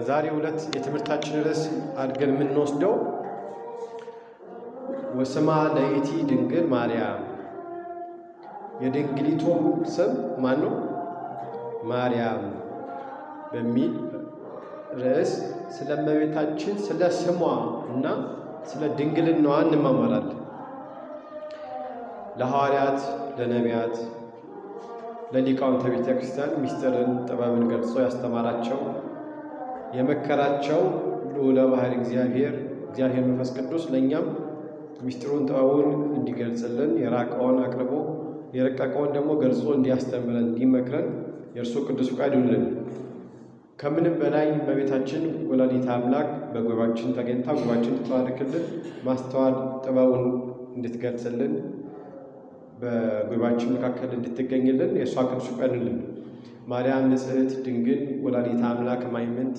ዛሬ ሁለት የትምህርታችን ርዕስ አድርገን የምንወስደው ወስማ ለይቲ ድንግል ማርያም፣ የድንግሊቱም ስም ማን ነው? ማርያም በሚል ርዕስ ስለ እመቤታችን ስለ ስሟ እና ስለ ድንግልናዋ እንማማራለን። ለሐዋርያት፣ ለነቢያት፣ ለሊቃውንተ ቤተ ክርስቲያን ምስጢርን ጥበብን ገልጾ ያስተማራቸው የመከራቸው ልዑለ ባሕርይ እግዚአብሔር መንፈስ ቅዱስ ለእኛም ምስጢሩን ጥበቡን እንዲገልጽልን የራቀውን አቅርቦ የረቀቀውን ደግሞ ገልጾ እንዲያስተምረን እንዲመክረን የእርሱ ቅዱስ ፈቃድ ይሁንልን። ከምንም በላይ እመቤታችን ወላዲተ አምላክ በጉባኤያችን ተገኝታ ጉባኤያችን ትባርክልን፣ ማስተዋል ጥበቡን እንድትገልጽልን በጉባኤያችን መካከል እንድትገኝልን የእሷ ቅዱስ ፈቃድ ይሁንልን። ማርያም ንጽሕት ድንግል ወላዲተ አምላክ ማይምንት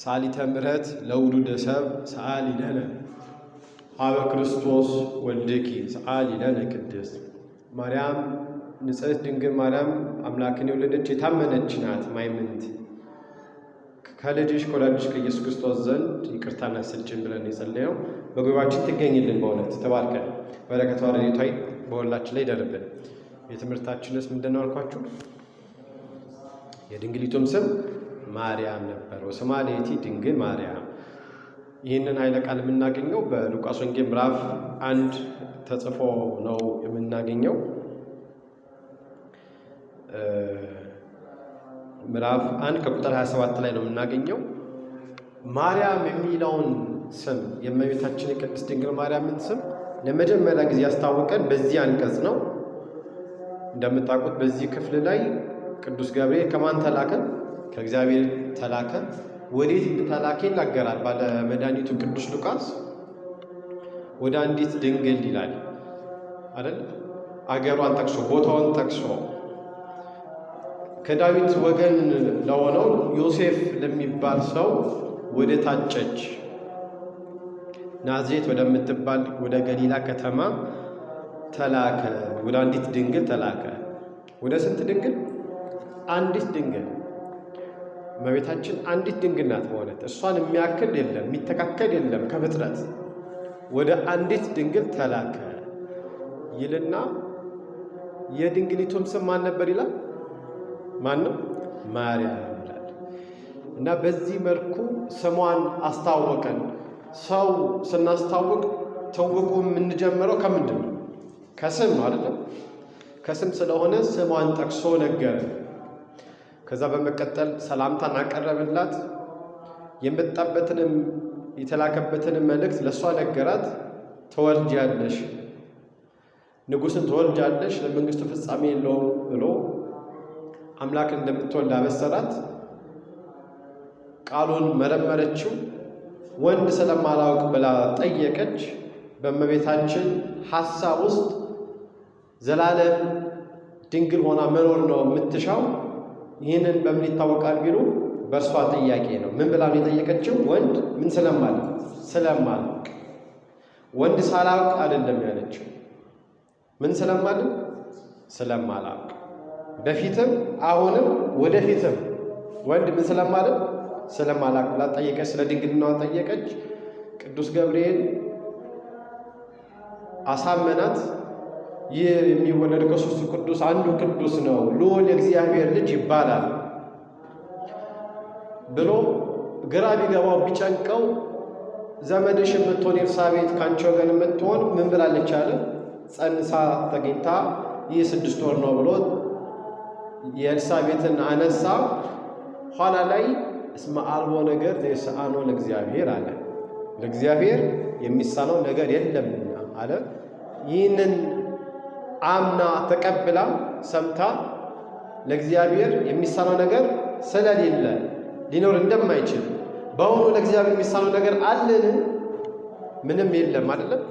ሰአሊተ ምሕረት ለውሉደ ሰብእ ሰአሊ ለነ ሀበ ክርስቶስ ወልድኪ ሰአሊ ለነ ቅድስት። ማርያም ንጽሕት ድንግል ማርያም አምላክን የወለደች የታመነች ናት። ማይምንት ከልጅሽ ከወላጅሽ ከኢየሱስ ክርስቶስ ዘንድ ይቅርታና ስልጭን ብለን የጸለየው በጉባኤያችን ትገኝልን። በእውነት ተባርከን በረከቷ ረድኤቷ በሁላችን ላይ ይደርብን። የትምህርታችንስ ምንድን ነው አልኳችሁ? የድንግሊቱም ስም ማርያም ነበር። ወስማ ለይቲ ድንግል ማርያም። ይህንን ኃይለ ቃል የምናገኘው በሉቃስ ወንጌል ምዕራፍ 1 ተጽፎ ነው የምናገኘው። ምዕራፍ 1 ከቁጥር 27 ላይ ነው የምናገኘው። ማርያም የሚለውን ስም የእመቤታችን የቅድስት ድንግል ማርያምን ስም ለመጀመሪያ ጊዜ ያስታወቀን በዚህ አንቀጽ ነው። እንደምታውቁት በዚህ ክፍል ላይ ቅዱስ ገብርኤል ከማን ተላከ? ከእግዚአብሔር ተላከ። ወዴት እንደተላከ ይናገራል ባለ መድኃኒቱ ቅዱስ ሉቃስ። ወደ አንዲት ድንግል ይላል አይደል? አገሯን ጠቅሶ ቦታውን ጠቅሶ ከዳዊት ወገን ለሆነው ዮሴፍ ለሚባል ሰው ወደ ታጨች ናዝሬት ወደምትባል ወደ ገሊላ ከተማ ተላከ። ወደ አንዲት ድንግል ተላከ። ወደ ስንት ድንግል? አንዲት ድንግል። እመቤታችን አንዲት ድንግል ናት። በእውነት እሷን የሚያክል የለም፣ የሚተካከል የለም ከፍጥረት። ወደ አንዲት ድንግል ተላከ ይልና የድንግሊቱም ስም ማን ነበር ይላል? ማን ነው? ማርያም ይላል። እና በዚህ መልኩ ስሟን አስታወቀን። ሰው ስናስታውቅ ተውቁ የምንጀምረው ከምንድን ነው? ከስም ነው አይደለም? ከስም ስለሆነ ስሟን ጠቅሶ ነገረ። ከዛ በመቀጠል ሰላምታን አቀረብላት። የመጣበትንም የተላከበትንም መልእክት ለእሷ ነገራት። ትወልጃለሽ፣ ንጉሥን ትወልጃለሽ፣ ለመንግሥቱ ፍጻሜ የለውም ብሎ አምላክን እንደምትወልድ አበሰራት። ቃሉን መረመረችው። ወንድ ስለማላውቅ ብላ ጠየቀች። በእመቤታችን ሐሳብ ውስጥ ዘላለም ድንግል ሆና መኖር ነው የምትሻው። ይህንን በምን ይታወቃል ቢሉ በእርሷ ጥያቄ ነው። ምን ብላ ነው የጠየቀችው? ወንድ ምን ስለማላውቅ። ወንድ ሳላውቅ አይደለም ያለችው። ምን ስለማላውቅ። በፊትም አሁንም ወደፊትም ወንድ ምን ስለማላውቅ ብላ ጠየቀች። ስለ ድንግልናዋ ጠየቀች። ቅዱስ ገብርኤል አሳመናት። ይህ የሚወለድ ከሦስቱ ቅዱስ አንዱ ቅዱስ ነው፣ ልዑል የእግዚአብሔር ልጅ ይባላል ብሎ ግራ ቢገባው ቢጨንቀው ዘመድሽ የምትሆን ኤልሳቤጥ ከአንቺ ወገን የምትሆን ምን ብላለች አለ? ጸንሳ ተገኝታ ይህ 6 ወር ነው ብሎ የኤልሳቤጥን አነሳ። ኋላ ላይ እስመ አልቦ ነገር ዘይሳአኖ ለእግዚአብሔር አለ። ለእግዚአብሔር የሚሳነው ነገር የለምና አለ። ይህንን አምና ተቀብላ ሰምታ ለእግዚአብሔር የሚሳነው ነገር ስለሌለ ሊኖር እንደማይችል በአሁኑ ለእግዚአብሔር የሚሳነው ነገር አለን? ምንም የለም አይደለም።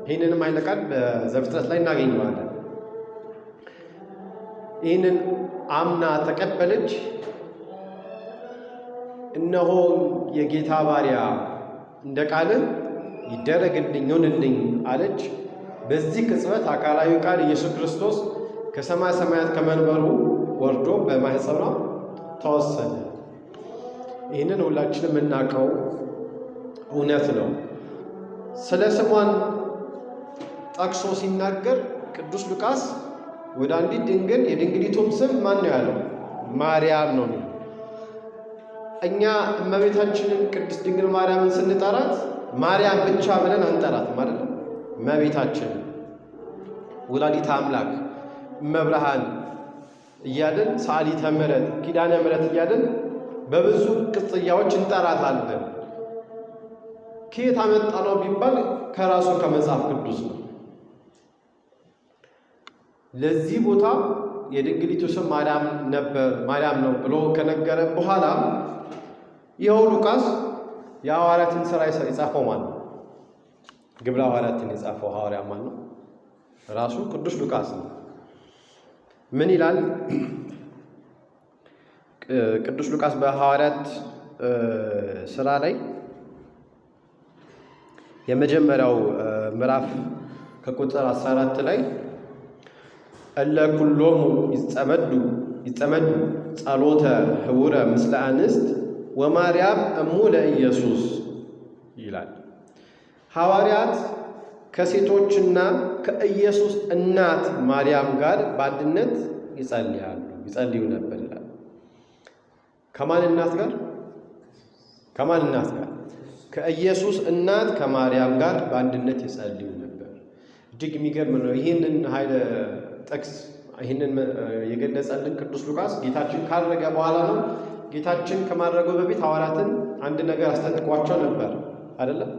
ይህንንም ኃይለ ቃል በዘፍጥረት ላይ እናገኘዋለን። ይህንን አምና ተቀበለች። እነሆ የጌታ ባሪያ እንደ ቃልህ ይደረግልኝ ይሁንልኝ አለች። በዚህ ቅጽበት አካላዊ ቃል ኢየሱስ ክርስቶስ ከሰማይ ሰማያት ከመንበሩ ወርዶ በማኅፀኗ ተወሰነ። ይህንን ሁላችንም የምናውቀው እውነት ነው። ስለ ስሟን ጠቅሶ ሲናገር ቅዱስ ሉቃስ ወደ አንዲት ድንግል የድንግሊቱም ስም ማን ነው ያለው? ማርያም ነው። እኛ እመቤታችንን ቅድስት ድንግል ማርያምን ስንጠራት ማርያም ብቻ ብለን አንጠራት ማለት ነው። እመቤታችን ወላዲተ አምላክ እመብርሃን እያልን ሰዓሊተ ምሕረት ኪዳነ ምሕረት እያልን በብዙ ቅጽያዎች እንጠራታለን። ከየት አመጣ ነው ቢባል ከራሱ ከመጽሐፍ ቅዱስ ነው። ለዚህ ቦታ የድንግሊቱ ስም ማርያም ነው ብሎ ከነገረ በኋላ ይኸው ሉቃስ የሐዋርያትን ሥራ የጻፈው ማን ነው? ግብረ ሐዋርያትን የጻፈው ሐዋርያ ማን ነው? ራሱ ቅዱስ ሉቃስ ነው። ምን ይላል ቅዱስ ሉቃስ በሐዋርያት ሥራ ላይ የመጀመሪያው ምዕራፍ ከቁጥር 14 ላይ እለ ኩሎሙ ይጸመዱ ጸሎተ ህቡረ ምስለ አንስት ወማርያም እሙ ለኢየሱስ ይላል። ሐዋርያት ከሴቶችና ከኢየሱስ እናት ማርያም ጋር በአንድነት ይጸልዩ ነበር ይላል። ከማን እናት ጋር? ከኢየሱስ እናት ከማርያም ጋር በአንድነት ይጸልዩ ነበር። እጅግ የሚገርም ነው። ይህንን ኃይለ ጥቅስ ይህንን የገለጸልን ቅዱስ ሉቃስ ጌታችን ካረገ በኋላ ነው። ጌታችን ከማድረጉ በፊት ሐዋርያትን አንድ ነገር አስጠንቅቋቸው ነበር አይደለም?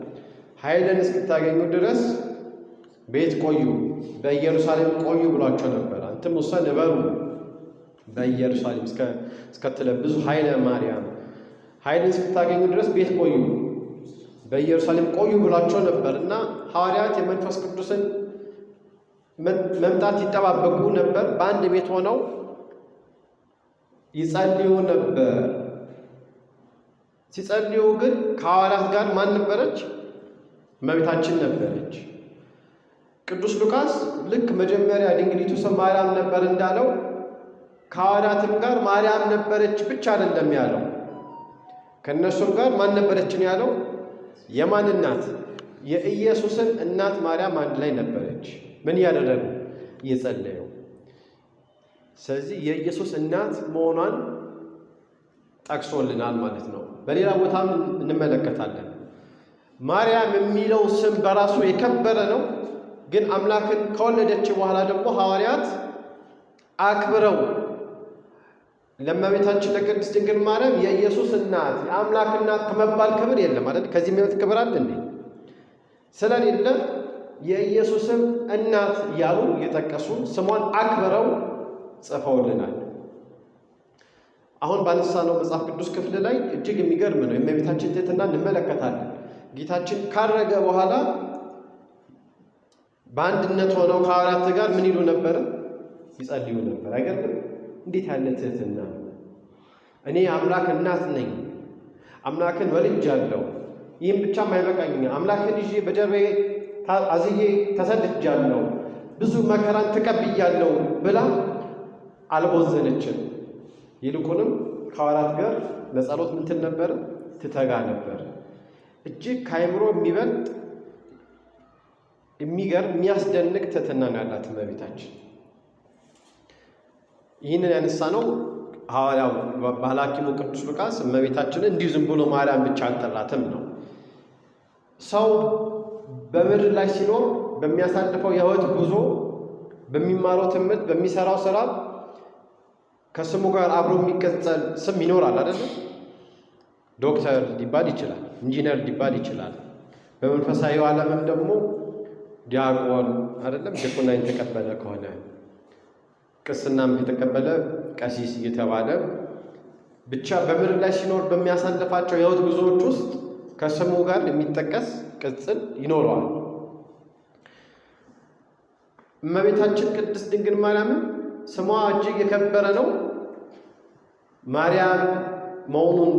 ኃይልን እስክታገኙ ድረስ ቤት ቆዩ፣ በኢየሩሳሌም ቆዩ ብሏቸው ነበር። አንትም ውሰን እበሩ በኢየሩሳሌም እስከትለብዙ ኃይለ ማርያም፣ ኃይልን እስክታገኙ ድረስ ቤት ቆዩ፣ በኢየሩሳሌም ቆዩ ብሏቸው ነበር እና ሐዋርያት የመንፈስ ቅዱስን መምጣት ይጠባበቁ ነበር። በአንድ ቤት ሆነው ይጸልዩ ነበር። ሲጸልዩ ግን ከሐዋርያት ጋር ማን ነበረች? እመቤታችን ነበረች። ቅዱስ ሉቃስ ልክ መጀመሪያ ድንግሊቱ ስም ማርያም ነበር እንዳለው ከሐዋርያትም ጋር ማርያም ነበረች ብቻ አይደለም ያለው። ከእነሱም ጋር ማን ነበረችን ያለው? የማን እናት? የኢየሱስን እናት ማርያም አንድ ላይ ነበረች። ምን እያደረጉ? እየጸለዩ። ስለዚህ የኢየሱስ እናት መሆኗን ጠቅሶልናል ማለት ነው። በሌላ ቦታም እንመለከታለን። ማርያም የሚለው ስም በራሱ የከበረ ነው። ግን አምላክን ከወለደች በኋላ ደግሞ ሐዋርያት አክብረው ለእመቤታችን ለቅድስት ድንግል ማርያም የኢየሱስ እናት የአምላክ እናት ከመባል ክብር የለም አይደል? ከዚህ የሚበልጥ ክብር አለ እንዴ? ስለሌለ የኢየሱስም እናት እያሉ እየጠቀሱ ስሟን አክብረው ጽፈውልናል። አሁን ባነሳነው መጽሐፍ ቅዱስ ክፍል ላይ እጅግ የሚገርም ነው። የእመቤታችን ትሕትና እንመለከታለን። ጌታችን ካረገ በኋላ በአንድነት ሆነው ከሐዋርያት ጋር ምን ይሉ ነበር? ይጸልዩ ነበር። አይገርምም? እንዴት ያለ ትሕትና! እኔ አምላክ እናት ነኝ፣ አምላክን ወልጃለሁ፣ ይህም ብቻም አይበቃኝ፣ አምላክን ይዤ በጀርባዬ አዝዬ ተሰድጃለሁ፣ ብዙ መከራን ተቀብያለሁ ብላ አልቦዘነችም። ይልቁንም ከሐዋርያት ጋር ለጸሎት ምን ትል ነበር? ትተጋ ነበር። እጅግ ከአእምሮ የሚበልጥ የሚገርም የሚያስደንቅ ትሕትና ነው ያላት እመቤታችን። ይህንን ያነሳ ነው ሐዋርያው ባለሐኪሙ ቅዱስ ሉቃስ እመቤታችንን እንዲሁ ዝም ብሎ ማርያም ብቻ አልጠራትም ነው። ሰው በምድር ላይ ሲኖር በሚያሳልፈው የሕይወት ጉዞ፣ በሚማረው ትምህርት፣ በሚሰራው ስራ ከስሙ ጋር አብሮ የሚቀጸል ስም ይኖራል አይደለም? ዶክተር ሊባል ይችላል፣ ኢንጂነር ሊባል ይችላል። በመንፈሳዊ ዓለምም ደግሞ ዲያቆን አይደለም? ድቁና የተቀበለ ከሆነ ቅስናም የተቀበለ ቀሲስ እየተባለ ብቻ በምድር ላይ ሲኖር በሚያሳልፋቸው የሕይወት ጉዞዎች ውስጥ ከስሙ ጋር የሚጠቀስ ቅጽል ይኖረዋል። እመቤታችን ቅድስት ድንግል ማርያምን ስሟ እጅግ የከበረ ነው። ማርያም መሆኑን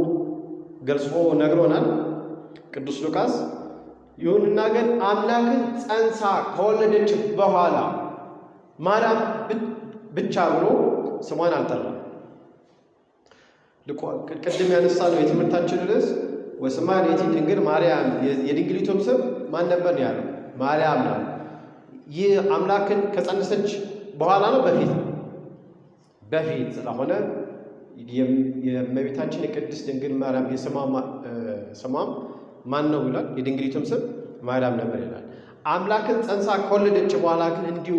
ገልጾ ነግሮናል ቅዱስ ሉቃስ። ይሁንና ግን አምላክን ጸንሳ ከወለደች በኋላ ማርያም ብቻ ብሎ ስሟን አልጠራም። ቅድም ያነሳነው የትምህርታችን ርዕስ ወስማ ሌቲ ድንግል ማርያም፣ የድንግሊቱም ስም ማን ነበር ያለው? ማርያም ነው። ይህ አምላክን ከጸነሰች በኋላ ነው በፊት ነው? በፊት ስለሆነ የእመቤታችን የቅድስት ድንግል ማርያም ስሟም ማን ነው ይላል? የድንግሊቱም ስም ማርያም ነበር ይላል። አምላክን ጸንሳ ከወለደች በኋላ ግን እንዲሁ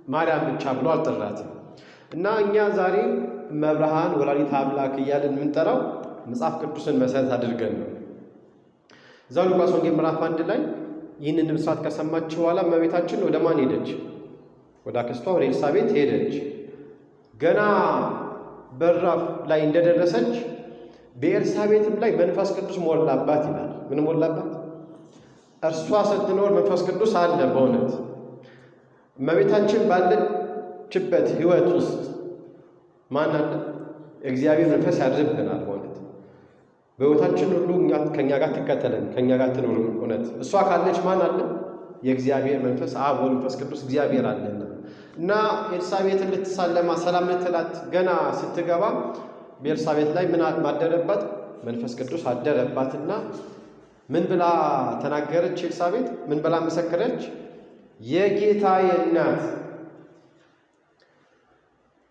ማርያም ብቻ ብሎ አልጠራትም። እና እኛ ዛሬ መብርሃን ወላዲተ አምላክ እያልን የምንጠራው መጽሐፍ ቅዱስን መሰረት አድርገን ነው። እዛው ሉቃስ ወንጌል ምዕራፍ 1 ላይ ይህንን ብስራት ከሰማች በኋላ እመቤታችን ወደ ማን ሄደች? ወደ አክስቷ ወደ ኤልሳቤጥ ሄደች። ገና በራፍ ላይ እንደደረሰች በኤልሳቤጥም ላይ መንፈስ ቅዱስ ሞላባት ይላል። ምን ሞላባት? እርሷ ስትኖር መንፈስ ቅዱስ አለ። በእውነት እመቤታችን ባለችበት ሕይወት ውስጥ ማን አለ? እግዚአብሔር መንፈስ ያድርብናል። በእውነት በሕይወታችን ሁሉ ከእኛ ጋር ትከተለን፣ ከእኛ ጋር ትኖር። እውነት እሷ ካለች ማን አለ? የእግዚአብሔር መንፈስ አብ ወልድ መንፈስ ቅዱስ እግዚአብሔር አለና እና ኤልሳቤጥን ልትሳለማ ሰላም ልትላት ገና ስትገባ በኤልሳቤጥ ላይ ምን አደረባት? መንፈስ ቅዱስ አደረባትና ምን ብላ ተናገረች? ኤልሳቤጥ ምን ብላ መሰከረች? የጌታዬ እናት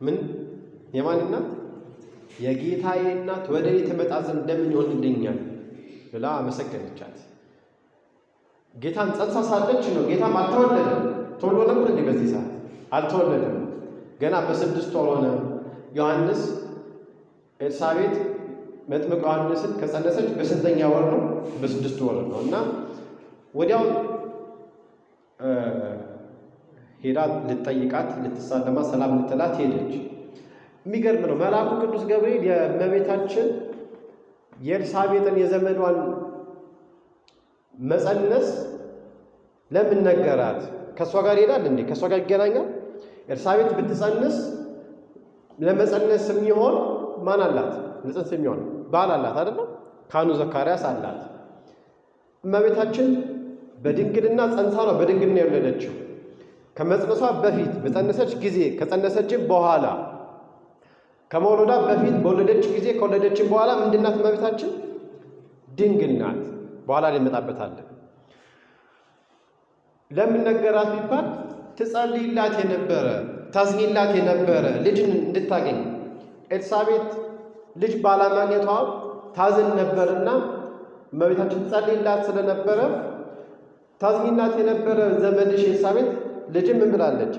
ምን የማን እናት? የጌታዬ እናት ወደ እኔ ትመጣ ዘንድ እንደምን ይሆንልኛል ብላ አመሰገነቻት። ጌታን ጸንሳ ሳለች ነው። ጌታም አልተወለደም። ተወልዶ ነበር እንዴ? በዚህ ሰዓት አልተወለደም። ገና በ6 ወር ሆነ። ዮሐንስ ኤልሳቤጥ መጥምቅ ዮሐንስን ከጸነሰች በስንተኛ ወር ነው? በ6 ወር ነው። እና ወዲያው ሄዳ ልትጠይቃት፣ ልትሳለማ፣ ሰላም ልትላት ሄደች። የሚገርም ነው። መልአኩ ቅዱስ ገብርኤል የእመቤታችን የኤልሳቤጥን የዘመኗን መጸነስ ለምን ነገራት? ከእሷ ጋር ይሄዳል እንዴ? ከእሷ ጋር ይገናኛል? ኤልሳቤጥ ብትጸንስ ለመጸነስ የሚሆን ማን አላት? ለጽንስ የሚሆን ባል አላት አይደለም? ካህኑ ዘካርያስ አላት። እመቤታችን በድንግልና ጸንሳ ነው በድንግልና የወለደችው። ከመጽነሷ በፊት በጸነሰች ጊዜ፣ ከጸነሰችም በኋላ፣ ከመውለዷ በፊት በወለደች ጊዜ፣ ከወለደችም በኋላ ምንድናት እመቤታችን? ድንግል ናት። በኋላ ላይ እንመጣበታለን። ለምን ነገራት ቢባል ትጸልይላት የነበረ ታዝኝላት የነበረ ልጅን እንድታገኝ ኤልሳቤጥ ልጅ ባለማግኘቷ ታዝን ነበርና እመቤታችን ትጸልይላት ስለነበረ ታዝኝላት የነበረ ዘመድሽ ኤልሳቤጥ ልጅም ምን ብላለች?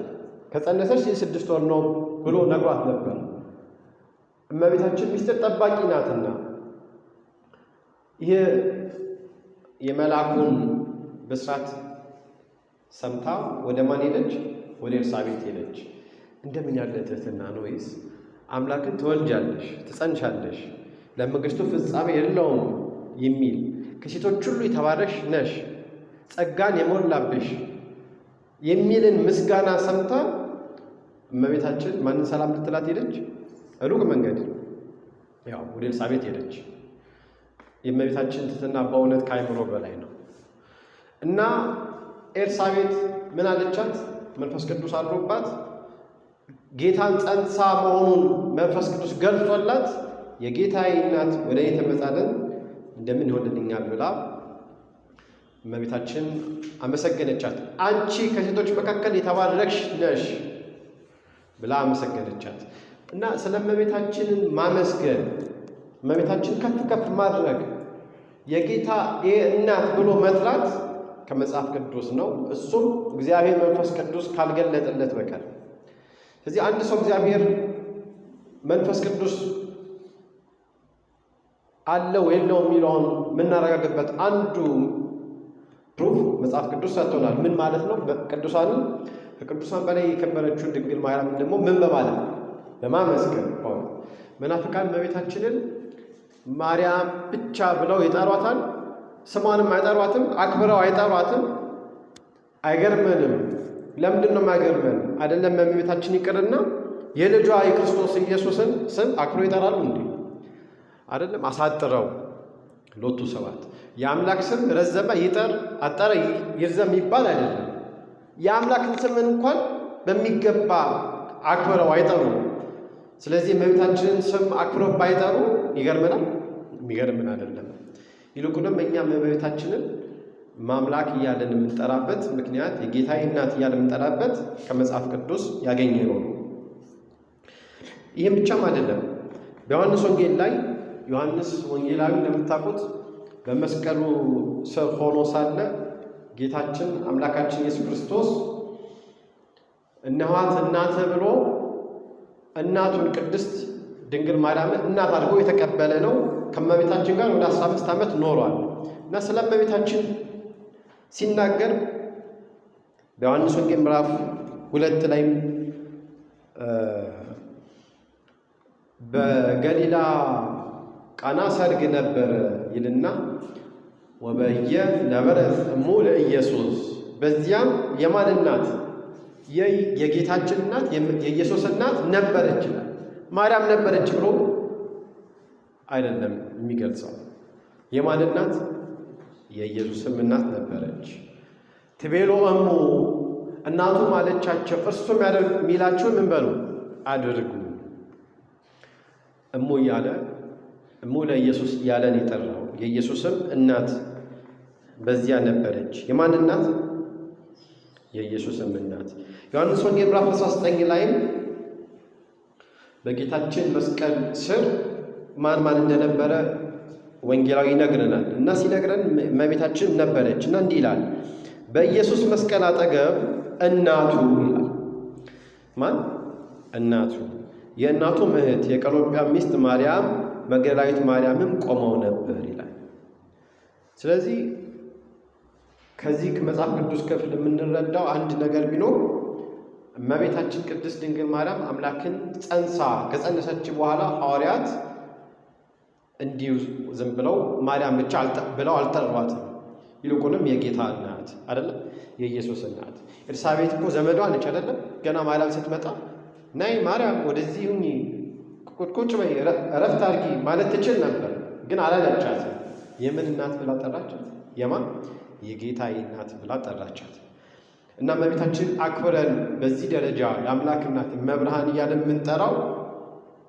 ከጸነሰች 6 ወር ነው ብሎ ነግሯት ነበር። እመቤታችን ሚስጥር ጠባቂ ናትና ይህ የመልአኩን ብስራት ሰምታ ወደ ማን ሄደች? ወደ ኤልሳቤጥ ሄደች። እንደምን ያለ ትህትና ነው! ወይስ አምላክን ትወልጃለሽ፣ ትጸንሻለሽ፣ ለመንግሥቱ ፍጻሜ የለውም የሚል ከሴቶች ሁሉ የተባረክሽ ነሽ፣ ጸጋን የሞላብሽ የሚልን ምስጋና ሰምታ እመቤታችን ማንን ሰላም ልትላት ሄደች? ሩቅ መንገድ ያው ወደ ኤልሳቤጥ ሄደች። የእመቤታችን ትህትና በእውነት ከአይምሮ በላይ ነው። እና ኤልሳቤጥ ምን አለቻት? መንፈስ ቅዱስ አድሮባት ጌታን ጸንሳ መሆኑን መንፈስ ቅዱስ ገልጾላት የጌታዬ እናት ወደ እኔ ትመጣ ዘንድ እንደምን ይሆንልኛል ብላ እመቤታችን አመሰገነቻት። አንቺ ከሴቶች መካከል የተባረክሽ ነሽ ብላ አመሰገነቻት። እና ስለ እመቤታችንን ማመስገን፣ እመቤታችን ከፍ ከፍ ማድረግ፣ የጌታ እናት ብሎ መጥራት ከመጽሐፍ ቅዱስ ነው። እሱም እግዚአብሔር መንፈስ ቅዱስ ካልገለጠለት በቀር። ስለዚህ አንድ ሰው እግዚአብሔር መንፈስ ቅዱስ አለው የለውም የሚለውን የምናረጋግጥበት አንዱ ፕሩፍ መጽሐፍ ቅዱስ ሰጥቶናል። ምን ማለት ነው? ቅዱሳንን ከቅዱሳን በላይ የከበረችውን ድንግል ማርያም ደግሞ ምን በማለት በማመስገን ሆነ። መናፍቃን እመቤታችንን ማርያም ብቻ ብለው ይጠሯታል። ስሟንም አይጠሯትም፣ አክብረው አይጠሯትም። አይገርመንም? ለምንድን ነው የማይገርመን? አይደለም እመቤታችን ይቅርና የልጇ የክርስቶስ ኢየሱስን ስም አክብረው ይጠራሉ እንዴ? አይደለም አሳጥረው ሎቱ ሰባት የአምላክ ስም ረዘመ ይጠር አጠረ ይርዘም ይባል አይደለም። የአምላክን ስም እንኳን በሚገባ አክብረው አይጠሩ። ስለዚህ እመቤታችንን ስም አክብረው ባይጠሩ ይገርመናል? የሚገርምን አይደለም። ይልቁንም እኛም እመቤታችንን ማምላክ እያለን የምንጠራበት ምክንያት የጌታዬ እናት እያለን የምንጠራበት ከመጽሐፍ ቅዱስ ያገኘነው ነው። ይህም ብቻም አይደለም። በዮሐንስ ወንጌል ላይ ዮሐንስ ወንጌላዊ እንደምታውቁት በመስቀሉ ስር ሆኖ ሳለ ጌታችን አምላካችን ኢየሱስ ክርስቶስ እነኋት እናትህ ብሎ እናቱን ቅድስት ድንግል ማርያምን እናት አድርጎ የተቀበለ ነው። ከእመቤታችን ጋር ወደ 15 ዓመት ኖሯል እና ስለ እመቤታችን ሲናገር በዮሐንስ ወንጌል ምዕራፍ 2 ላይ በገሊላ ቃና ሰርግ ነበር ይልና ወበየ ነበረት እሙ ለኢየሱስ፣ በዚያም የማን እናት? የጌታችን እናት የኢየሱስ እናት ነበረች ይላል። ማርያም ነበረች ብሎ አይደለም የሚገልጸው። የማን እናት? የኢየሱስም እናት ነበረች። ትቤሎ እሙ፣ እናቱ ማለቻቸው እርሱም የሚላችሁን ምን በሉ አድርጉ። እሙ እያለ እሙ ለኢየሱስ እያለን የጠራው የኢየሱስም እናት በዚያ ነበረች። የማን እናት? የኢየሱስም እናት። ዮሐንስ ወንጌል ምዕራፍ 19 ላይም በጌታችን መስቀል ስር ማን ማን እንደነበረ ወንጌላዊ ይነግረናል እና ሲነግረን እመቤታችን ነበረች እና እንዲህ ይላል፣ በኢየሱስ መስቀል አጠገብ እናቱ ይላል። ማን? እናቱ። የእናቱ እህት የቀሎጵያ ሚስት ማርያም መግደላዊት ማርያምም ቆመው ነበር ይላል። ስለዚህ ከዚህ ከመጽሐፍ ቅዱስ ክፍል የምንረዳው አንድ ነገር ቢኖር እመቤታችን ቅድስት ድንግል ማርያም አምላክን ጸንሳ ከጸነሰች በኋላ ሐዋርያት እንዲሁ ዝም ብለው ማርያም ብቻ ብለው አልጠሯትም። ይልቁንም የጌታ እናት አይደለም፣ የኢየሱስ እናት። ኤልሳቤጥ እኮ ዘመዷ ነች አይደለም። ገና ማርያም ስትመጣ ነይ ማርያም ወደዚህ ሁኚ፣ ቁጭ በይ፣ እረፍት አድርጊ ማለት ትችል ነበር፣ ግን አላለቻትም። የምን እናት ብላ ጠራቻት? የማን? የጌታዬ እናት ብላ ጠራቻት። እና እመቤታችን አክብረን በዚህ ደረጃ የአምላክ እናት መብርሃን እያለን የምንጠራው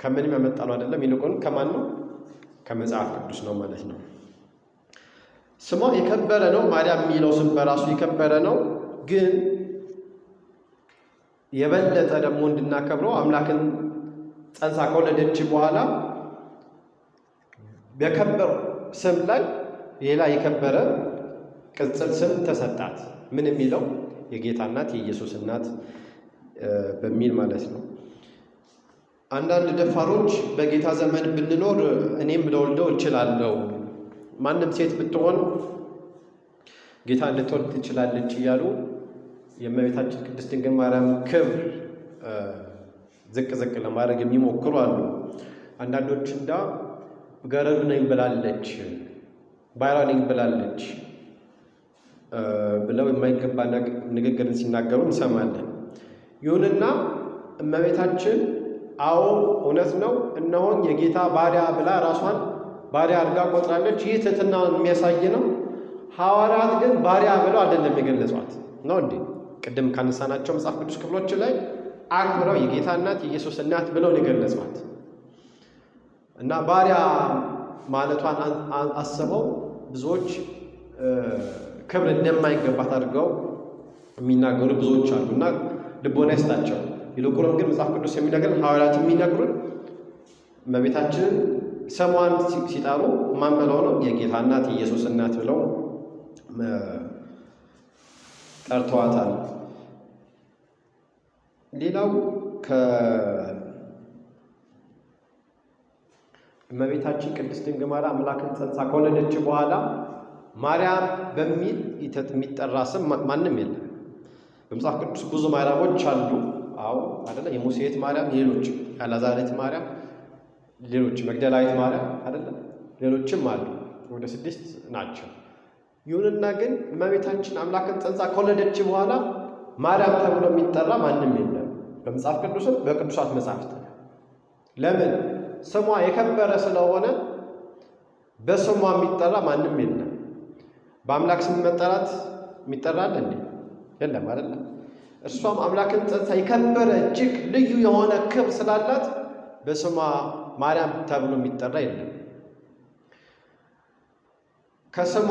ከምንም የመጣ ነው አይደለም። ይልቁን ከማን ነው? ከመጽሐፍ ቅዱስ ነው ማለት ነው። ስሟ የከበረ ነው። ማርያም የሚለው ስም በራሱ የከበረ ነው። ግን የበለጠ ደግሞ እንድናከብረው አምላክን ጸንሳ ከወለደች በኋላ በከበረ ስም ላይ ሌላ የከበረ ቅጽል ስም ተሰጣት። ምን የሚለው? የጌታ እናት የኢየሱስ እናት በሚል ማለት ነው። አንዳንድ ደፋሮች በጌታ ዘመን ብንኖር እኔም ልወልደው እችላለሁ፣ ማንም ሴት ብትሆን ጌታ ልትወልድ ትችላለች እያሉ የእመቤታችን ቅድስት ድንግል ማርያም ክብር ዝቅ ዝቅ ለማድረግ የሚሞክሩ አሉ። አንዳንዶች እንዳ ገረዱ ነኝ ብላለች፣ ባሪያ ነኝ ብላለች ብለው የማይገባ ንግግርን ሲናገሩ እንሰማለን። ይሁንና እመቤታችን አዎ እውነት ነው፣ እነሆን የጌታ ባሪያ ብላ ራሷን ባሪያ አድርጋ ቆጥራለች። ይህ ትሕትናን የሚያሳይ ነው። ሐዋርያት ግን ባሪያ ብለው አይደለም የገለጿት ነው እንዴ? ቅድም ካነሳናቸው መጽሐፍ ቅዱስ ክፍሎች ላይ አክብረው የጌታ እናት የኢየሱስ እናት ብለው የገለጿት እና ባሪያ ማለቷን አስበው ብዙዎች ክብር እንደማይገባት አድርገው የሚናገሩ ብዙዎች አሉ እና ልቦና ይስጣቸው። ይልቁንም ግን መጽሐፍ ቅዱስ የሚነግረን ሐዋርያት የሚነግሩን እመቤታችንን ስሟን ሲጠሩ ማን ብለው ነው? የጌታ እናት የኢየሱስ እናት ብለው ጠርተዋታል። ሌላው ከእመቤታችን ቅድስት ድንግል ማርያም አምላክን ጸንሳ ከወለደች በኋላ ማርያም በሚል የሚጠራ ስም ማንም የለም። በመጽሐፍ ቅዱስ ብዙ ማርያሞች አሉ። አዎ አይደለ? የሙሴት ማርያም፣ ሌሎች ያላዛሬት ማርያም፣ ሌሎች መግደላዊት ማርያም አይደለ? ሌሎችም አሉ። ወደ 6 ናቸው። ይሁንና ግን እመቤታችን አምላክን ጸንሳ ከወለደች በኋላ ማርያም ተብሎ የሚጠራ ማንም የለም በመጽሐፍ ቅዱስም በቅዱሳት መጻሕፍት። ለምን? ስሟ የከበረ ስለሆነ በስሟ የሚጠራ ማንም የለም። በአምላክ ስም መጠራት የሚጠራል እንዴ? የለም አይደለም። እሷም አምላክን ጸንሳ የከበረ እጅግ ልዩ የሆነ ክብር ስላላት በስሟ ማርያም ተብሎ የሚጠራ የለም። ከስሟ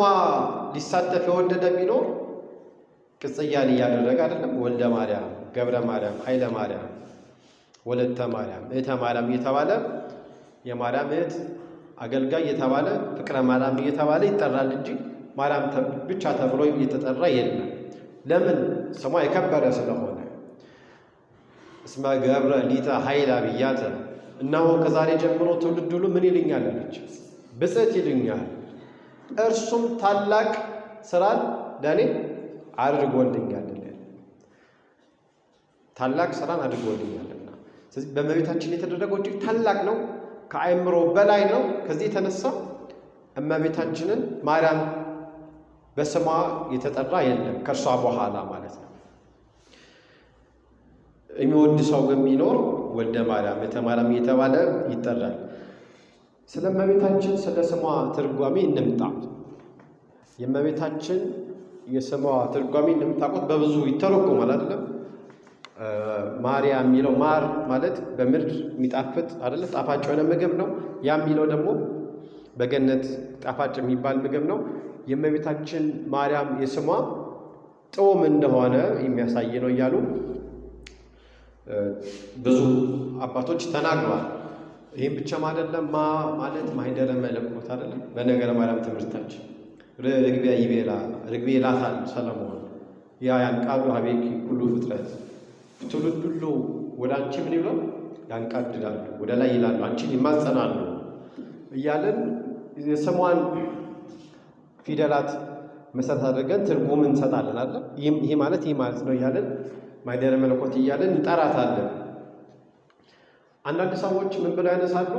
ሊሳተፍ የወደደ ቢኖር ቅጽያን እያደረገ አይደለም ወልደ ማርያም፣ ገብረ ማርያም፣ ኃይለ ማርያም፣ ወለተ ማርያም፣ እህተ ማርያም እየተባለ የማርያም እህት አገልጋይ እየተባለ ፍቅረ ማርያም እየተባለ ይጠራል እንጂ ማርያም ብቻ ተብሎ እየተጠራ የለም። ለምን? ስሟ የከበረ ስለሆነ። እስመ ገብረ ሊተ ኃይለ አብያተ፣ እነሆ ከዛሬ ጀምሮ ትውልድ ሁሉ ምን ይልኛል አለች? ብፅዕት ይልኛል፣ እርሱም ታላቅ ስራን ለእኔ አድርጎልኛል። ታላቅ ስራን አድርጎልኛልና። ስለዚህ በእመቤታችን የተደረገው እጅግ ታላቅ ነው፣ ከአእምሮ በላይ ነው። ከዚህ የተነሳ እመቤታችንን ማርያም በስሟ የተጠራ የለም ከእርሷ በኋላ ማለት ነው። የሚወድ ሰው ግን ቢኖር ወልደ ማርያም፣ እህተ ማርያም እየተባለ ይጠራል። ስለ እመቤታችን ስለ ስሟ ትርጓሜ እንምጣ። የእመቤታችን የስሟ ትርጓሜ እንደምታውቁት በብዙ ይተረጎማል አይደለም? ማርያም የሚለው ማር ማለት በምድር የሚጣፍጥ አይደለ? ጣፋጭ የሆነ ምግብ ነው። ያ የሚለው ደግሞ በገነት ጣፋጭ የሚባል ምግብ ነው። የእመቤታችን ማርያም የስሟ ጥዑም እንደሆነ የሚያሳይ ነው እያሉ ብዙ አባቶች ተናግረዋል። ይህም ብቻም አይደለም። ማለት ማኅደረ መለኮት አይደለም? በነገረ ማርያም ትምህርታችን ርግቤ ይቤላ ርግቤ ይላታል ሰለሞን ያ ያንቃዱ ሀቤኪ ሁሉ ፍጥረት፣ ትውልድ ሁሉ ወደ አንቺ ምን ይብለው ያንቃድዳሉ፣ ወደ ላይ ይላሉ፣ አንቺን ይማጸናሉ እያለን የስሟን ፊደላት መሰረት አድርገን ትርጉም እንሰጣለን አለ። ይህ ማለት ነው እያለን ማኅደረ መለኮት እያለን እንጠራታለን። አንዳንድ ሰዎች ምን ብለው ያነሳሉ?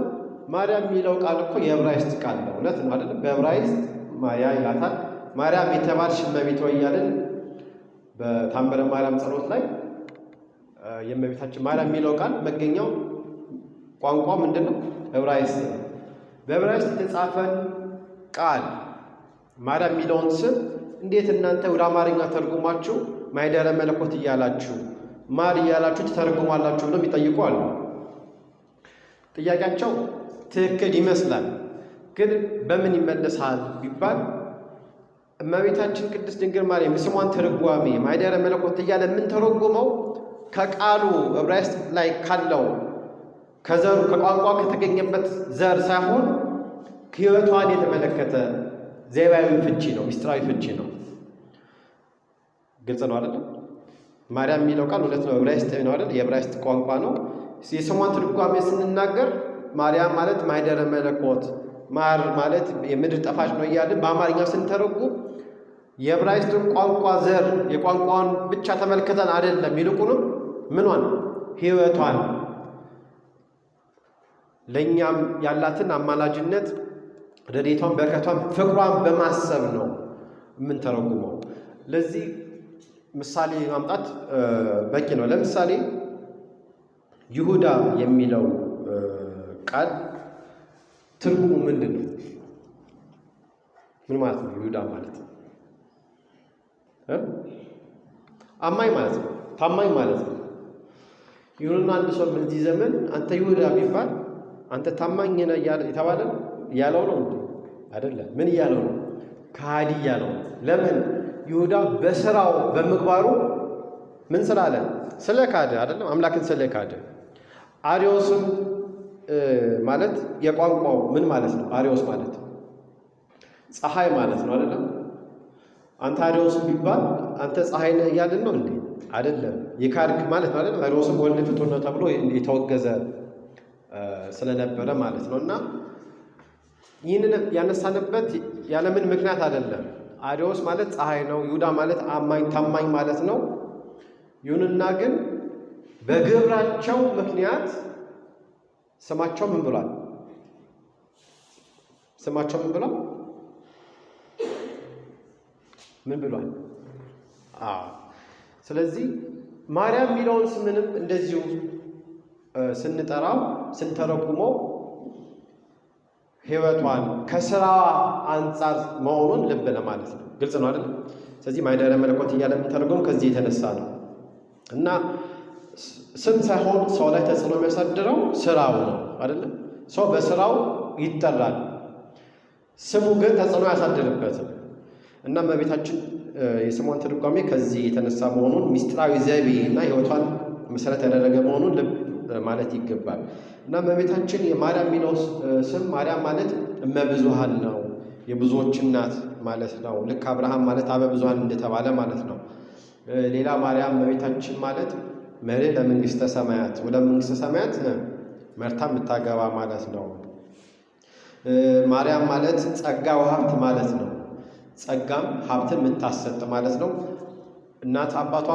ማርያም የሚለው ቃል እኮ የዕብራይስጥ ቃል ነው። እውነት ነው አይደለም? በዕብራይስጥ ማርያ ይላታል። ማርያም የተባልሽ እመቤት ወይ እያለን በታምረ ማርያም ጸሎት ላይ የእመቤታችን ማርያም የሚለው ቃል መገኛው ቋንቋ ምንድን ነው? ዕብራይስጥ ነው። በዕብራይስጥ የተጻፈን ቃል ማርያም የሚለውን ስም እንዴት እናንተ ወደ አማርኛ ተርጉማችሁ ማኅደረ መለኮት እያላችሁ ማር እያላችሁ ትተረጉማላችሁ ብለው የሚጠይቁ አሉ። ጥያቄያቸው ትክክል ይመስላል፣ ግን በምን ይመለሳል ቢባል እመቤታችን ቅድስት ድንግል ማርያም የስሟን ትርጓሜ ማኅደረ መለኮት እያለ የምንተረጉመው ከቃሉ ዕብራይስጥ ላይ ካለው ከዘሩ ከቋንቋ ከተገኘበት ዘር ሳይሆን ሕይወቷን የተመለከተ ዘይባዊ ፍቺ ነው፣ ምስጢራዊ ፍቺ ነው። ግልጽ ነው አይደለም? ማርያም የሚለው ቃል እውነት ነው ዕብራይስጥ ነው አይደል? የዕብራይስጥ ቋንቋ ነው። የስሟን ትርጓሜ ስንናገር ማርያም ማለት ማኅደረ መለኮት፣ ማር ማለት የምድር ጣፋጭ ነው እያልን በአማርኛ ስንተረጉም የዕብራይስጥን ቋንቋ ዘር የቋንቋውን ብቻ ተመልክተን አይደለም፣ ይልቁንም ምኗን ሕይወቷን ለእኛም ያላትን አማላጅነት ረድኤቷን በረከቷን ፍቅሯን በማሰብ ነው የምንተረጉመው። ለዚህ ምሳሌ ማምጣት በቂ ነው። ለምሳሌ ይሁዳ የሚለው ቃል ትርጉሙ ምንድን ነው? ምን ማለት ነው? ይሁዳ ማለት አማኝ ማለት ነው፣ ታማኝ ማለት ነው። ይሁንና አንድ ሰው በዚህ ዘመን አንተ ይሁዳ ቢባል አንተ ታማኝ ነህ የተባለ ያለው ነው አይደለም? ምን እያለው ነው? ከሃዲ እያለው ነው። ለምን? ይሁዳ በስራው በምግባሩ ምን ስላለ? ስለ ካደ አይደለም? አምላክን ስለ ካደ። አርዮስም ማለት የቋንቋው ምን ማለት ነው? አርዮስ ማለት ፀሐይ ማለት ነው አይደለም? አንተ አርዮስ ቢባል አንተ ፀሐይ ነህ እያልን ነው እንዴ? አይደለም። የካድክ ማለት ነው አይደለም? አርዮስም ወልደ ፍጡር ነው ተብሎ የተወገዘ ስለነበረ ማለት ነው። እና ይህንን ያነሳንበት ያለምን ምክንያት አይደለም። አርዮስ ማለት ፀሐይ ነው፣ ይሁዳ ማለት አማኝ ታማኝ ማለት ነው። ይሁንና ግን በግብራቸው ምክንያት ስማቸው ምን ብሏል? ስማቸው ምን ብሏል? ምን ብሏል? ስለዚህ ማርያም የሚለውን ስምንም እንደዚሁ ስንጠራው ስንተረጉመው ሕይወቷን ከስራዋ አንጻር መሆኑን ልብ ለማለት ነው። ግልጽ ነው አይደል? ስለዚህ ማኅደረ መለኮት እያለ የምንተረጉመው ከዚህ የተነሳ ነው። እና ስም ሳይሆን ሰው ላይ ተጽዕኖ የሚያሳድረው ስራው ነው። አይደለም። ሰው በስራው ይጠራል፣ ስሙ ግን ተጽዕኖ ያሳድርበትም እና እመቤታችን የስሟን ትርጓሜ ከዚህ የተነሳ መሆኑን ሚስጥራዊ ዘይቤ እና ሕይወቷን መሰረት ያደረገ መሆኑን ልብ ማለት ይገባል። እና እመቤታችን የማርያም የሚለው ስም ማርያም ማለት እመብዙኃን ነው፣ የብዙዎች እናት ማለት ነው። ልክ አብርሃም ማለት አበ ብዙኃን እንደተባለ ማለት ነው። ሌላ ማርያም እመቤታችን ማለት መርህ ለመንግሥተ ሰማያት፣ ወደ መንግሥተ ሰማያት መርታ የምታገባ ማለት ነው። ማርያም ማለት ጸጋ ወሀብት ማለት ነው። ጸጋም ሀብትን የምታሰጥ ማለት ነው። እናት አባቷ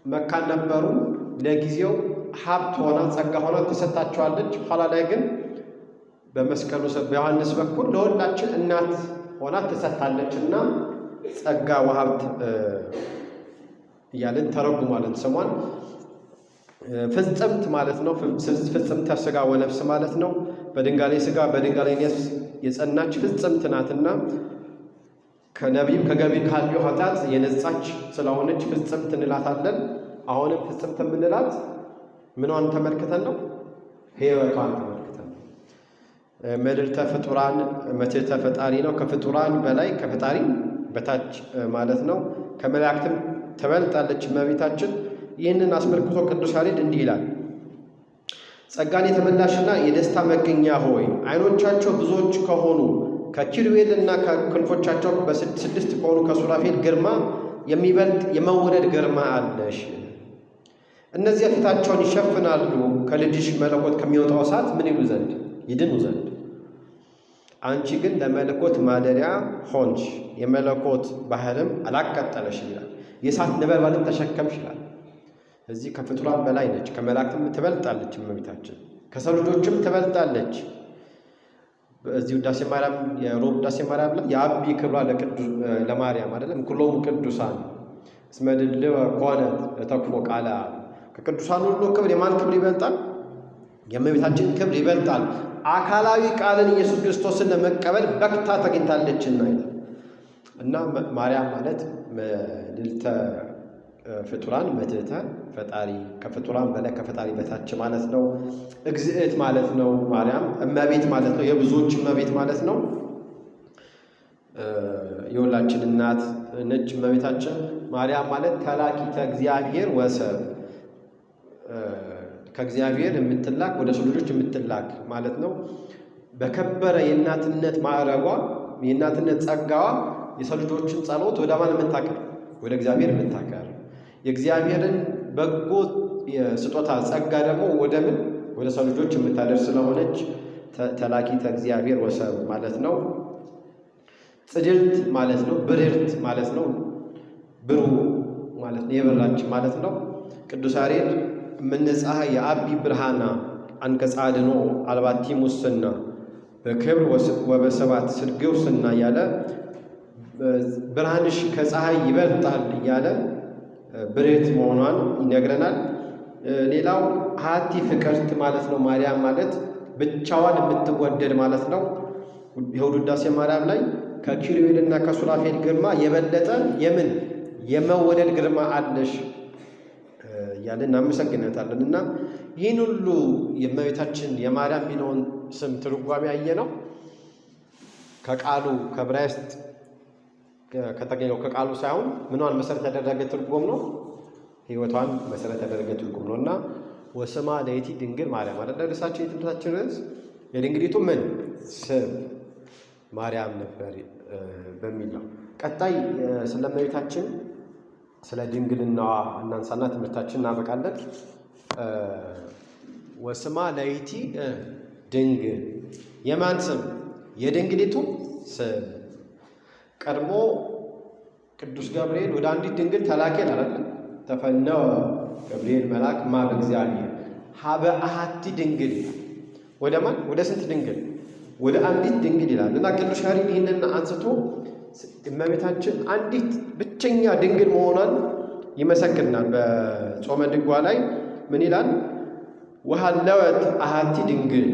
መካን ነበሩ። ለጊዜው ሀብት ሆና ጸጋ ሆና ትሰጣቸዋለች። ኋላ ላይ ግን በመስቀሉ በዮሐንስ በኩል ለሁላችን እናት ሆና ትሰጣለች እና ጸጋ ወሀብት እያልን ተረጉማለን ስሟን። ፍጽምት ማለት ነው። ፍጽምተ ሥጋ ወነፍስ ማለት ነው። በድንጋሌ ሥጋ በድንጋሌ ነፍስ የጸናች ፍጽምት ናትና ከነቢብ ከገቢር ካለው ኃጢአት የነጻች ስለሆነች ፍጽምት እንላታለን። አሁንም ፍጽምት የምንላት ምኗን ተመልክተን ነው? ሕይወቷን ተመልክተን ነው። ምድርተ ፍጡራን መትሕተ ፈጣሪ ነው። ከፍጡራን በላይ ከፈጣሪ በታች ማለት ነው። ከመላእክትም ትበልጣለች እመቤታችን። ይህንን አስመልክቶ ቅዱስ ያሬድ እንዲህ ይላል። ጸጋን የተመላሽና የደስታ መገኛ ሆይ ዓይኖቻቸው ብዙዎች ከሆኑ ከኪሩቤልና ከክንፎቻቸው በስድስት ከሆኑ ከሱራፌል ግርማ የሚበልጥ የመወደድ ግርማ አለሽ። እነዚያ ፊታቸውን ይሸፍናሉ ከልጅሽ መለኮት ከሚወጣው እሳት ምን ይሉ ዘንድ ይድኑ ዘንድ። አንቺ ግን ለመለኮት ማደሪያ ሆንሽ፣ የመለኮት ባህርም አላቃጠለሽ ይላል። የእሳት ነበልባልን ተሸከምሽ ይላል። እዚህ ከፍጡራን በላይ ነች። ከመላእክትም ትበልጣለች እመቤታችን፣ ከሰው ልጆችም ትበልጣለች። በዚህ ውዳሴ ማርያም የሮብ ውዳሴ ማርያም ላይ የአቢ ክብራ ለማርያም አይደለም ኩሎሙ ቅዱሳን እስመ ድልወ ኮነት ተክፎ ቃላ። ከቅዱሳን ሁሉ ክብር የማን ክብር ይበልጣል? የእመቤታችን ክብር ይበልጣል። አካላዊ ቃልን ኢየሱስ ክርስቶስን ለመቀበል በክታ ተገኝታለችና ይላል እና ማርያም ማለት ምልዕተ ፍጡራን መትሕተ ፈጣሪ፣ ከፍጡራን በላይ ከፈጣሪ በታች ማለት ነው። እግዝእት ማለት ነው። ማርያም እመቤት ማለት ነው። የብዙዎች እመቤት ማለት ነው። የሁላችን እናት ነች እመቤታችን። ማርያም ማለት ተላኪተ እግዚአብሔር ወሰብ፣ ከእግዚአብሔር የምትላክ ወደ ሰው ልጆች የምትላክ ማለት ነው። በከበረ የእናትነት ማዕረጓ የእናትነት ጸጋዋ የሰው ልጆችን ጸሎት ወደ ማን የምታቀር? ወደ እግዚአብሔር የምታቀር። የእግዚአብሔርን በጎ ስጦታ ጸጋ ደግሞ ወደ ምን? ወደ ሰው ልጆች የምታደርስ ስለሆነች ተላኪተ እግዚአብሔር ወሰብ ማለት ነው። ጽድልት ማለት ነው። ብርህት ማለት ነው። ብሩህ ማለት ነው። የበራች ማለት ነው። ቅዱስ ያሬድ እምነጽሐ የአቢ ብርሃና አንቀጸ አድኅኖ አልባቲ ሙስና በክብር ወበሰባት ስርግውስና እያለ ብርሃንሽ ከፀሐይ ይበልጣል እያለ ብርህት መሆኗን ይነግረናል። ሌላው ሀቲ ፍቅርት ማለት ነው። ማርያም ማለት ብቻዋን የምትወደድ ማለት ነው። ይኸው ውዳሴ ማርያም ላይ ከኪሩቤልና ከሱራፌል ግርማ የበለጠ የምን የመወደድ ግርማ አለሽ እያለ እናመሰግናታለን። እና ይህን ሁሉ የእመቤታችን የማርያም የሚለውን ስም ትርጓሜ ያየ ነው ከቃሉ ከዕብራይስጥ ከተገኘው ከቃሉ ሳይሆን ምኗን መሰረት ያደረገ ትርጉም ነው። ሕይወቷን መሰረት ያደረገ ትርጉም ነው። እና ወስማ ለይቲ ድንግል ማርያም ማለት ርዕሳችን የትምህርታችን ርዕስ የድንግሊቱ ምን ስም ማርያም ነበር በሚል ነው። ቀጣይ ስለ እመቤታችን ስለ ድንግልናዋ እናንሳና ትምህርታችን እናበቃለን። ወስማ ለይቲ ድንግል የማን ስም? የድንግሊቱ ስም። ቀድሞ ቅዱስ ገብርኤል ወደ አንዲት ድንግል ተላከ አይደል? ተፈነወ ገብርኤል መልአክ እምኀበ እግዚአብሔር ሀበ አሐቲ ድንግል። ወደ ማን? ወደ ስንት ድንግል? ወደ አንዲት ድንግል ይላል። እና ቅዱስ ያሬድ ይህንን አንስቶ እመቤታችን አንዲት ብቸኛ ድንግል መሆኗን ይመሰክርናል። በጾመ ድጓ ላይ ምን ይላል? ወሀለወት አሐቲ ድንግል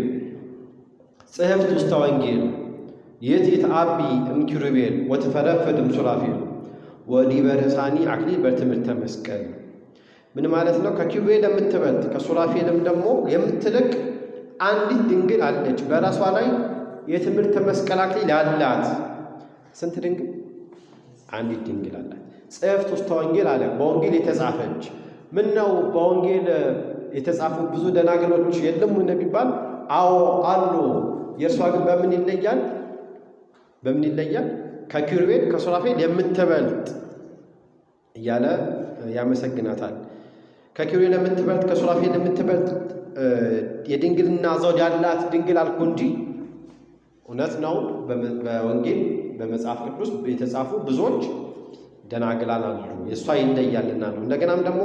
ጽሕፍት ውስተ ወንጌል ይእቲ ተአቢ እምኪሩቤል ወትፈረፍድ እምሱራፌል ወዲበ ርእሳኒ አክሊል በትምህርተ መስቀል። ምን ማለት ነው? ከኪሩቤል የምትበልጥ ከሱራፌልም ደግሞ የምትልቅ አንዲት ድንግል አለች በራሷ ላይ የትምህርተ መስቀል አክሊል ያላት። ስንት ድንግል? አንዲት ድንግል አላት። ጽሕፍት ውስተ ወንጌል አለ፣ በወንጌል የተጻፈች። ምን ነው በወንጌል የተጻፉ ብዙ ደናግሎች የለም ቢባል፣ አዎ አሉ። የእርሷ ግን በምን ይለያል? በምን ይለያል? ከኪሩቤል ከሱራፌል የምትበልጥ እያለ ያመሰግናታል። ከኪሩቤል የምትበልጥ ከሱራፌል የምትበልጥ የድንግልና ዘውድ ያላት ድንግል አልኩ እንጂ እውነት ነው። በወንጌል በመጽሐፍ ቅዱስ የተጻፉ ብዙዎች ደናግላን አሉ፣ የእሷ ይለያልና ነው። እንደገናም ደግሞ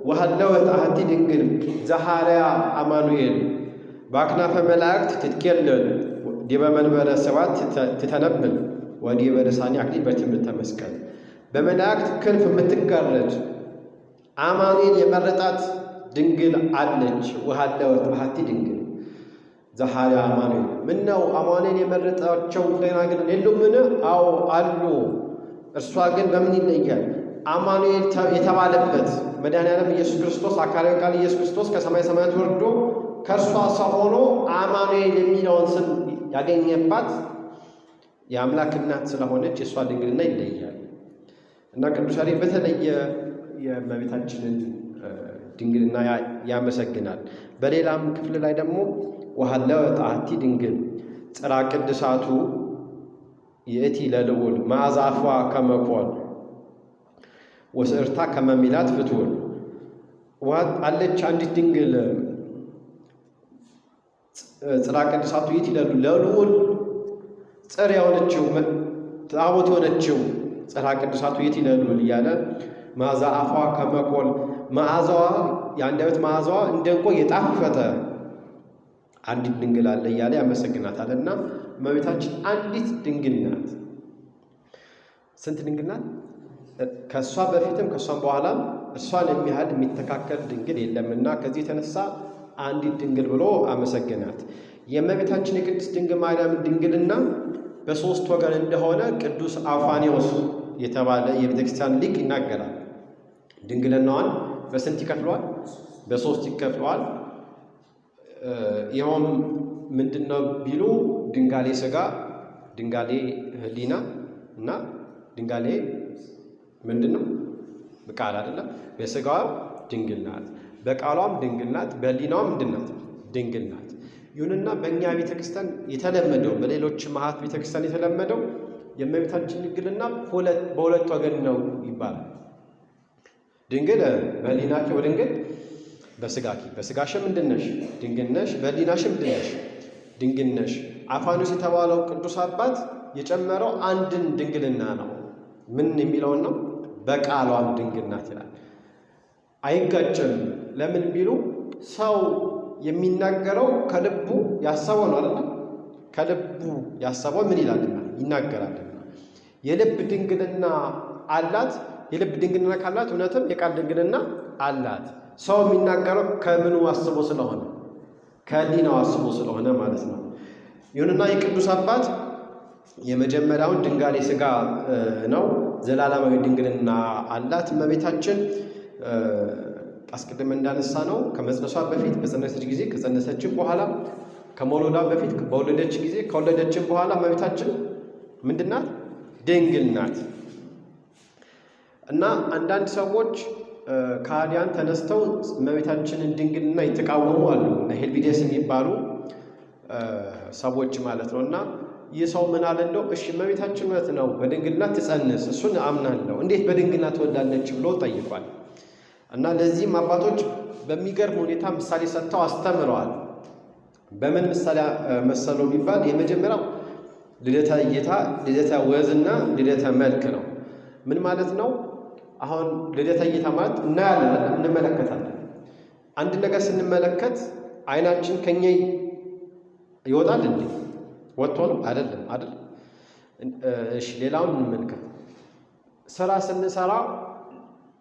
ወሀለወት አሐቲ ድንግል ዘሐረያ አማኑኤል በአክናፈ መላእክት ትትኬለል ዲበ መንበረ ስብሐት ትተነብል ወዲበ ልሳኒ አክሊል በትምህርተ መስቀል። በመላእክት ክንፍ የምትጋረድ አማኑኤል የመረጣት ድንግል አለች። ወሀለወት አሐቲ ድንግል ዘሐረያ አማኑኤል። ምን ነው አማኑኤል የመረጣቸው ደናግል የሉምን? አዎ አሉ። እርሷ ግን በምን ይለያል? አማኑኤል የተባለበት መድኃኒዓለም ኢየሱስ ክርስቶስ አካላዊ ቃል ኢየሱስ ክርስቶስ ከሰማይ ሰማያት ወርዶ ከእርሷ ሰው ሆኖ አማኑኤል የሚለውን ስም ያገኘባት የአምላክ እናት ስለሆነች የእሷ ድንግልና ይለያል እና ቅዱስ ያሬድ በተለየ የእመቤታችንን ድንግልና ያመሰግናል። በሌላም ክፍል ላይ ደግሞ ወሀለወት አሐቲ ድንግል ጽራ ቅድሳቱ ይእቲ ለልዑል መዓዛ አፏ ከመ ኮል ወስዕርታ ከመ ሚላት ፍትውል። አለች አንዲት ድንግል ጽራ ቅድሳቱ ይእቲ ለልዑል ጽር የሆነችው ታቦት የሆነችው ጽራ ቅድሳቱ ይእቲ ለልዑል እያለ መዓዛ አፏ ከመ ኮል፣ መዓዛዋ የአንደበት መዓዛዋ እንደ ዕንቁ የጣፈጠ አንዲት ድንግል አለ እያለ ያመሰግናታል። እና እመቤታችን አንዲት ድንግል ናት። ስንት ድንግል ናት? ከእሷ በፊትም ከእሷም በኋላም እሷን የሚያህል የሚተካከል ድንግል የለምና ከዚህ የተነሳ አንዲት ድንግል ብሎ አመሰገናት። የእመቤታችን የቅድስት ድንግል ማርያምን ድንግልና በሦስት ወገን እንደሆነ ቅዱስ አውፋኒዎስ የተባለ የቤተ ክርስቲያን ሊቅ ይናገራል። ድንግልናዋን በስንት ይከፍለዋል? በሦስት ይከፍለዋል። ይኸውም ምንድን ነው ቢሉ ድንጋሌ ሥጋ፣ ድንጋሌ ሕሊና እና ድንጋሌ ምንድን ነው? በቃል አይደለም። በሥጋዋ ድንግል ናት፣ በቃሏም ድንግል ናት፣ በሕሊናዋም ምንድን ናት? ድንግል ናት። ይሁንና በእኛ ቤተ ክርስቲያን የተለመደው በሌሎች ማኅት ቤተ ክርስቲያን የተለመደው የእመቤታችን ድንግልና በሁለት ወገን ነው ይባላል። ድንግል በሕሊናኪ ወድንግል በሥጋኪ፣ በሥጋሽም ምንድን ነሽ? ድንግል ነሽ። በሕሊናሽም ምንድን ነሽ? ድንግል ነሽ። አፋኑስ የተባለው ቅዱስ አባት የጨመረው አንድን ድንግልና ነው። ምን የሚለውን ነው? በቃሏም ድንግል ናት ይላል። አይጋጭም። ለምን ቢሉ ሰው የሚናገረው ከልቡ ያሰበው ነው አይደል? ከልቡ ያሰበው ምን ይላልና ይናገራልና። የልብ ድንግልና አላት። የልብ ድንግልና ካላት እውነትም የቃል ድንግልና አላት። ሰው የሚናገረው ከምኑ አስቦ ስለሆነ ከሕሊናው አስቦ ስለሆነ ማለት ነው። ይሁንና የቅዱስ አባት የመጀመሪያውን ድንጋሌ ሥጋ ነው። ዘላለማዊ ድንግልና አላት እመቤታችን። አስቀድመን እንዳነሳ ነው ከመጽነሷ በፊት በጸነሰች ጊዜ፣ ከጸነሰችም በኋላ፣ ከመውለዷ በፊት በወለደች ጊዜ፣ ከወለደችም በኋላ እመቤታችን ምንድናት? ድንግል ናት። እና አንዳንድ ሰዎች ከሃዲያን ተነስተው እመቤታችንን ድንግልና ይተቃወሙ አሉ። ሄልቪዴስ የሚባሉ ሰዎች ማለት ነው። እና ይህ ሰው ምን አለ እንደው እሺ እመቤታችን እውነት ነው በድንግልና ትጸንስ፣ እሱን አምናለሁ፣ እንዴት በድንግልና ትወልዳለች ብሎ ጠይቋል። እና ለዚህም አባቶች በሚገርም ሁኔታ ምሳሌ ሰጥተው አስተምረዋል። በምን ምሳሌ መሰለው ቢባል የመጀመሪያው ልደተ እይታ፣ ልደተ ወዝና ልደተ መልክ ነው። ምን ማለት ነው? አሁን ልደተ እይታ ማለት እናያለን፣ እንመለከታለን። አንድ ነገር ስንመለከት አይናችን ከኛ ይወጣል እንዴ? ወጥቶ ነው አይደለም? አይደል? እሺ ሌላውን እንመልከት። ስራ ስንሰራ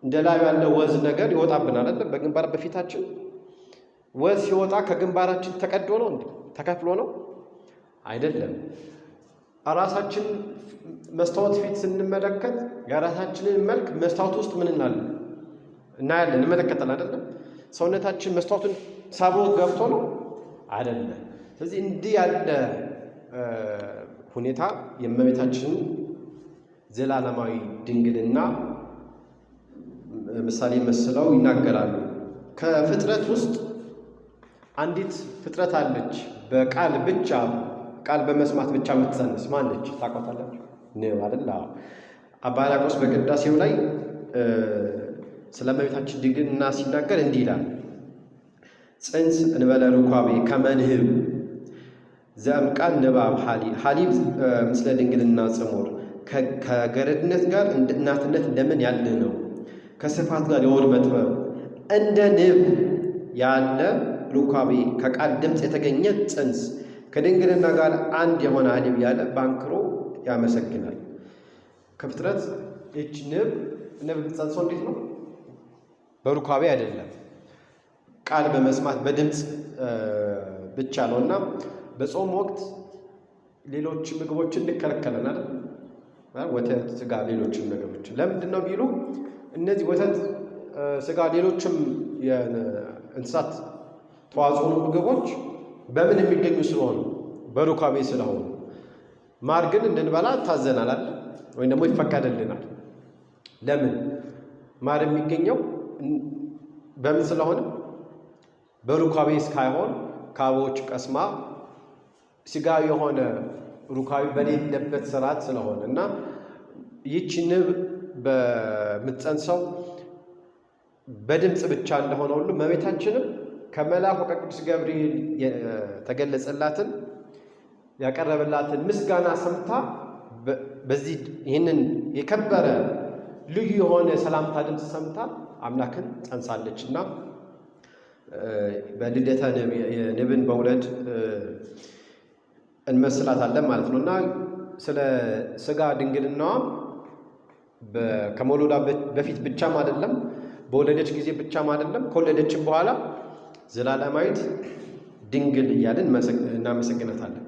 እንደ ላይ ያለ ወዝ ነገር ይወጣብናል አይደል? በግንባር በፊታችን ወዝ ሲወጣ ከግንባራችን ተቀዶ ነው እንዴ? ተከፍሎ ነው አይደለም? ራሳችን መስታወት ፊት ስንመለከት የራሳችንን መልክ መስታወት ውስጥ ምን እናያለን፣ እንመለከታለን አይደለም? ሰውነታችን መስታወቱን ሳቦ ገብቶ ነው አይደለም። ስለዚህ እንዲህ ያለ ሁኔታ የእመቤታችን ዘላለማዊ ድንግልና ምሳሌ መስለው ይናገራሉ። ከፍጥረት ውስጥ አንዲት ፍጥረት አለች፣ በቃል ብቻ ቃል በመስማት ብቻ የምትጸንስ ማነች? ታውቋታላችሁ ነው አይደል? አባ ሕርያቆስ በቅዳሴው ላይ ስለ እመቤታችን ድንግልና ሲናገር እንዲህ ይላል። ጽንስ እንበለ ሩካቤ ከመንህብ ዘእምቃል ንባብ ሐሊብ ምስለ ድንግልና ጽሙር ከገረድነት ጋር እናትነት እንደምን ያለ ነው። ከስፋት ጋር የሆድ መጥበብ እንደ ንብ ያለ ሩካቤ ከቃል ድምፅ የተገኘ ጽንስ ከድንግልና ጋር አንድ የሆነ ሐሊብ ያለ ባንክሮ ያመሰግናል። ከፍጥረት እች ንብ የምትጸንሰው እንዴት ነው? በሩካቤ አይደለም፣ ቃል በመስማት በድምፅ ብቻ ነው። እና በጾም ወቅት ሌሎች ምግቦችን እንከለከለናል። ወተት፣ ስጋ፣ ሌሎችም ነገሮችን ለምንድን ነው ቢሉ እነዚህ ወተት፣ ስጋ፣ ሌሎችም የእንስሳት ተዋጽኦ ምግቦች በምን የሚገኙ ስለሆኑ በሩካቤ ስለሆኑ። ማር ግን እንድንበላ ታዘናል አይደል? ወይም ደግሞ ይፈቀድልናል። ለምን? ማር የሚገኘው በምን ስለሆነ በሩካቤ እስካይሆን ከአበቦች ቀስማ ስጋዊ የሆነ ሩካቤ በሌለበት ስርዓት ስለሆነ እና ይህች ንብ በምትጸንሰው በድምፅ ብቻ እንደሆነ ሁሉ እመቤታችንም ከመልአኩ ከቅዱስ ገብርኤል የተገለጸላትን ያቀረበላትን ምስጋና ሰምታ በዚህ ይህንን የከበረ ልዩ የሆነ ሰላምታ ድምፅ ሰምታ አምላክን ጸንሳለች እና በልደተ ንብን በውለድ እንመስላታለን ማለት ነው። እና ስለ ስጋ ድንግልናዋ ከመውለዷ በፊት ብቻም አይደለም፣ በወለደች ጊዜ ብቻም አይደለም፣ ከወለደችም በኋላ ዘላለማዊት ድንግል እያልን እናመሰግናታለን።